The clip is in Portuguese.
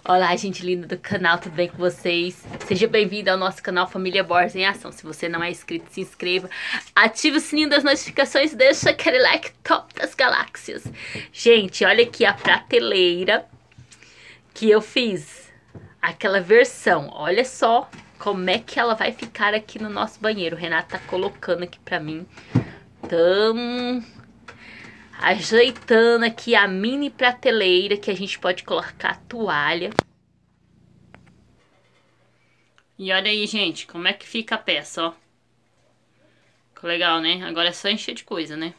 Olá, gente linda do canal, tudo bem com vocês? Seja bem-vindo ao nosso canal Família Borges em Ação. Se você não é inscrito, se inscreva, ative o sininho das notificações, deixa aquele like top das galáxias. Gente, olha aqui a prateleira que eu fiz, aquela versão. Olha só como é que ela vai ficar aqui no nosso banheiro. O Renato tá colocando aqui pra mim. Ajeitando aqui a mini prateleira que a gente pode colocar a toalha. E olha aí, gente, como é que fica a peça, ó. Ficou legal, né? Agora é só encher de coisa, né?